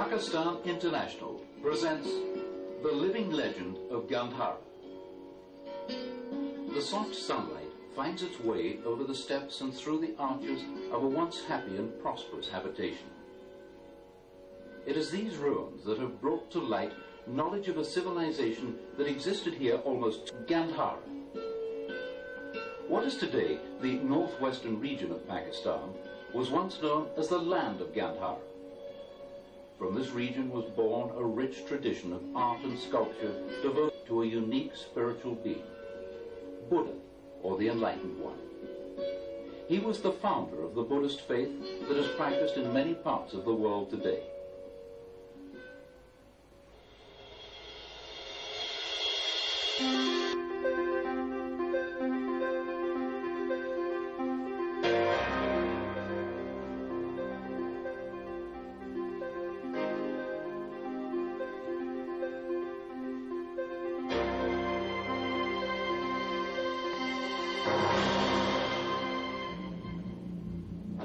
Pakistan International presents The Living Legend of Gandhara. The soft sunlight finds its way over the steps and through the arches of a once happy and prosperous habitation. It is these ruins that have brought to light knowledge of a civilization that existed here almost Gandhara. What is today the northwestern region of Pakistan was once known as the land of Gandhara. From this region was born a rich tradition of art and sculpture devoted to a unique spiritual being, Buddha, or the Enlightened One. He was the founder of the Buddhist faith that is practiced in many parts of the world today.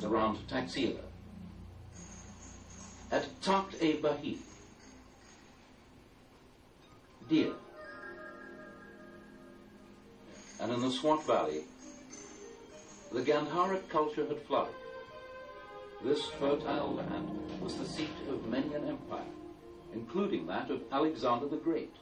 Around Taxila, at Takht-e-Bahit, Deer, and in the Swat Valley, the Gandhara culture had flourished. This fertile land was the seat of many an empire, including that of Alexander the Great.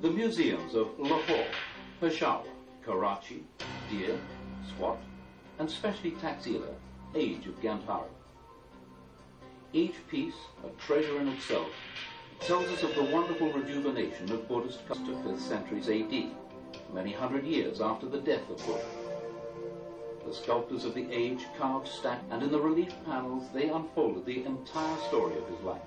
The museums of Lahore, Peshawar, Karachi, Deer, Swat, and especially Taxila, age of Gandhara. Each piece, a treasure in itself, tells us of the wonderful rejuvenation of Buddhist culture to 5th centuries AD, many hundred years after the death of Buddha. The sculptors of the age carved statues, and in the relief panels they unfolded the entire story of his life.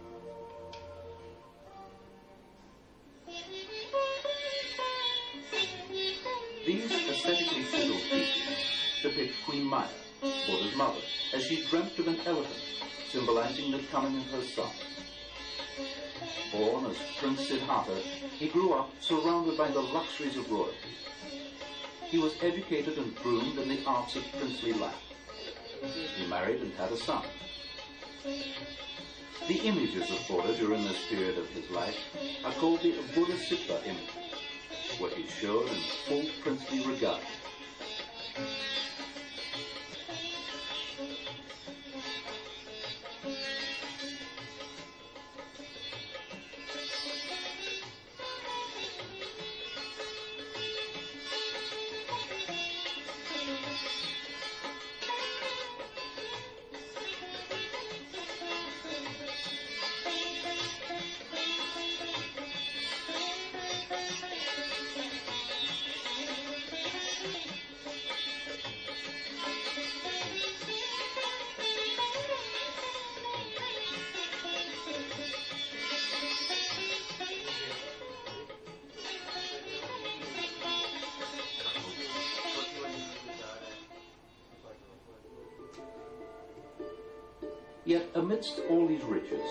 These aesthetically chiseled pieces depict Queen Maya, Buddha's mother, as she dreamt of an elephant, symbolizing the coming of her son. Born as Prince Siddhartha, he grew up surrounded by the luxuries of royalty. He was educated and groomed in the arts of princely life. He married and had a son. The images of Buddha during this period of his life are called the Bodhisattva images, where he showed in full princely regard. Yet amidst all these riches,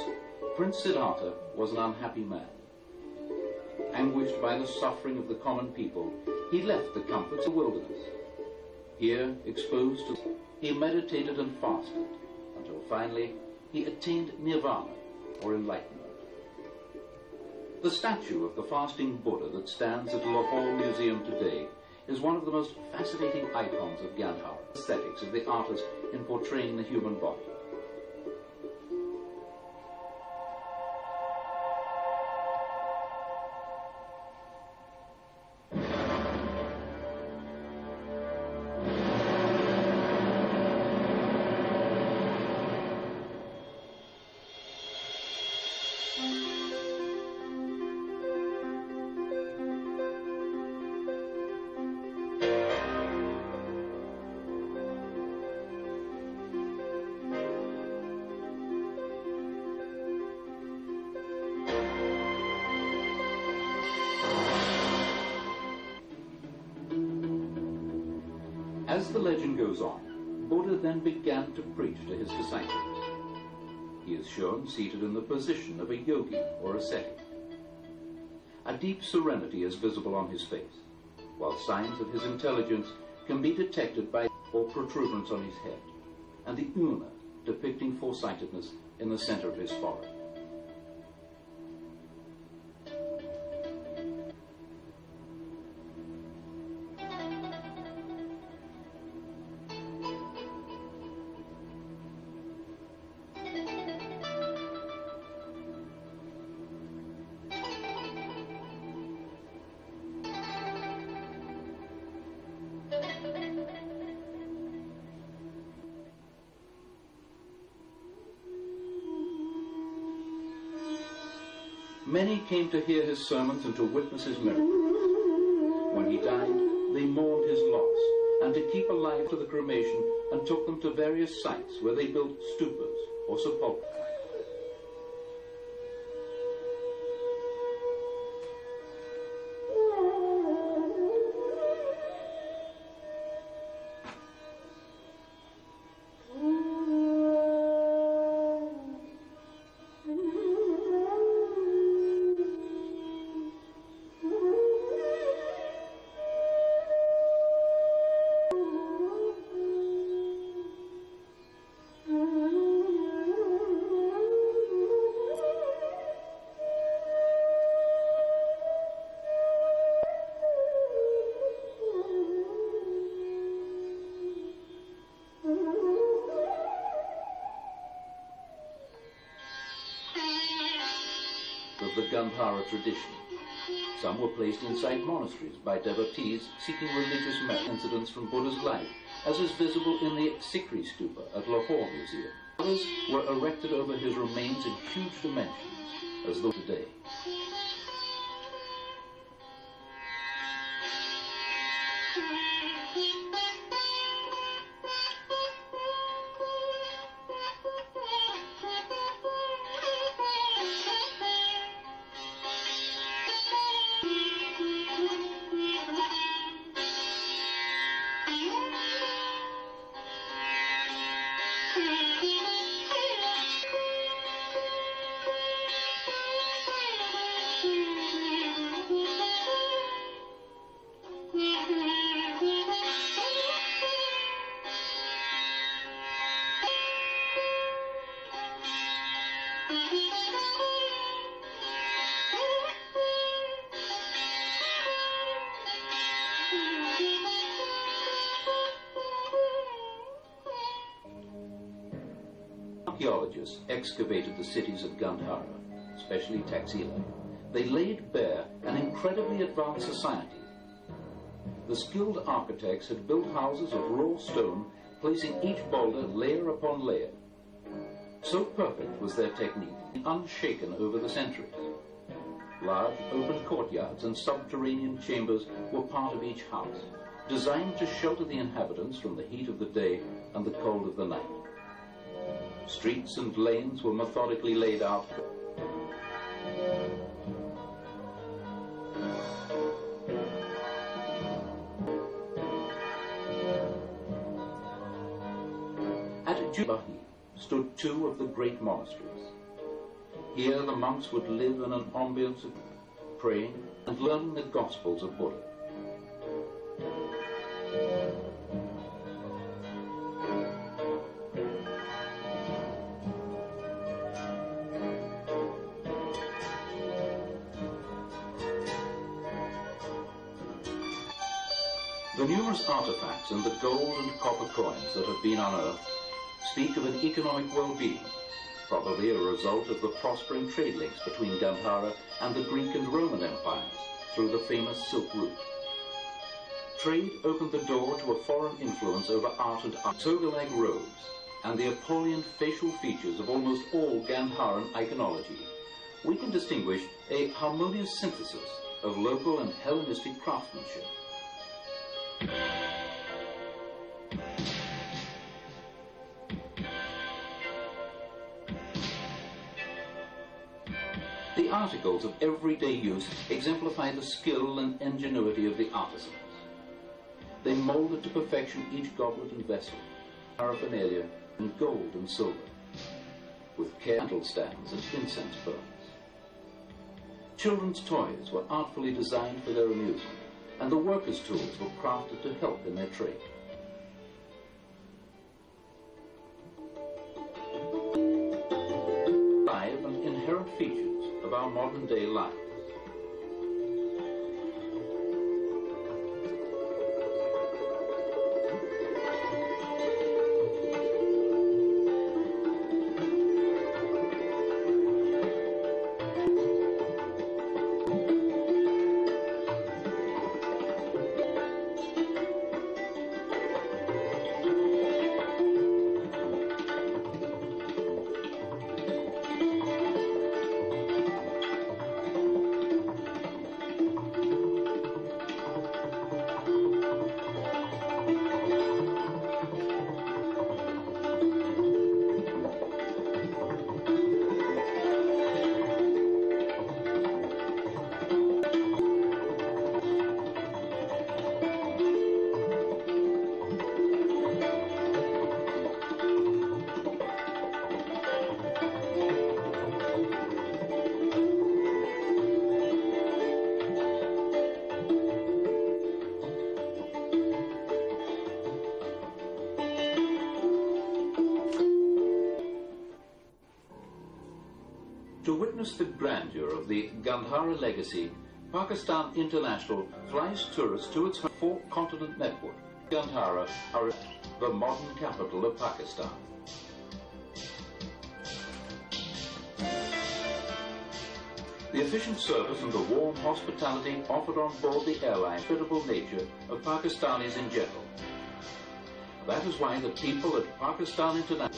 Prince Siddhartha was an unhappy man. Anguished by the suffering of the common people, he left the comforts of the wilderness. Here, exposed to, he meditated and fasted, until finally he attained nirvana, or enlightenment. The statue of the fasting Buddha that stands at Lahore Museum today is one of the most fascinating icons of Gandhara, aesthetics of the artist in portraying the human body. As the legend goes on, Buddha then began to preach to his disciples. He is shown seated in the position of a yogi or ascetic. A deep serenity is visible on his face, while signs of his intelligence can be detected by or protuberance on his head, and the una depicting foresightedness in the center of his forehead. Many came to hear his sermons and to witness his miracles. When he died, they mourned his loss, and to keep alive to the cremation, and took them to various sites where they built stupas or sepulchres. Of the Gandhara tradition. Some were placed inside monasteries by devotees seeking religious incidents from Buddha's life, as is visible in the Sikri Stupa at Lahore Museum. Others were erected over his remains in huge dimensions, as though today. Archaeologists excavated the cities of Gandhara, especially Taxila. They laid bare an incredibly advanced society. The skilled architects had built houses of raw stone, placing each boulder layer upon layer. So perfect was their technique, unshaken over the centuries. Large open courtyards and subterranean chambers were part of each house, designed to shelter the inhabitants from the heat of the day and the cold of the night. Streets and lanes were methodically laid out. At Jubahi stood two of the great monasteries. Here the monks would live in an ambience of praying and learning the Gospels of Buddha. The numerous artifacts and the gold and copper coins that have been unearthed speak of an economic well-being, probably a result of the prospering trade links between Gandhara and the Greek and Roman empires through the famous Silk Route. Trade opened the door to a foreign influence over art and toga-like robes and the Apollyon facial features of almost all Gandharan iconology. We can distinguish a harmonious synthesis of local and Hellenistic craftsmanship. The articles of everyday use exemplify the skill and ingenuity of the artisans. they moulded to perfection each goblet and vessel, paraphernalia in gold and silver, with candle stands and incense burns. Children's toys were artfully designed for their amusement, and the workers' tools were crafted to help in their trade. Five and inherent features of our modern-day lives. To witness the grandeur of the Gandhara legacy, Pakistan International flies tourists to its four-continent network. Gandhara are the modern capital of Pakistan. The efficient service and the warm hospitality offered on board the airline, hospitable nature of Pakistanis in general. That is why the people at Pakistan International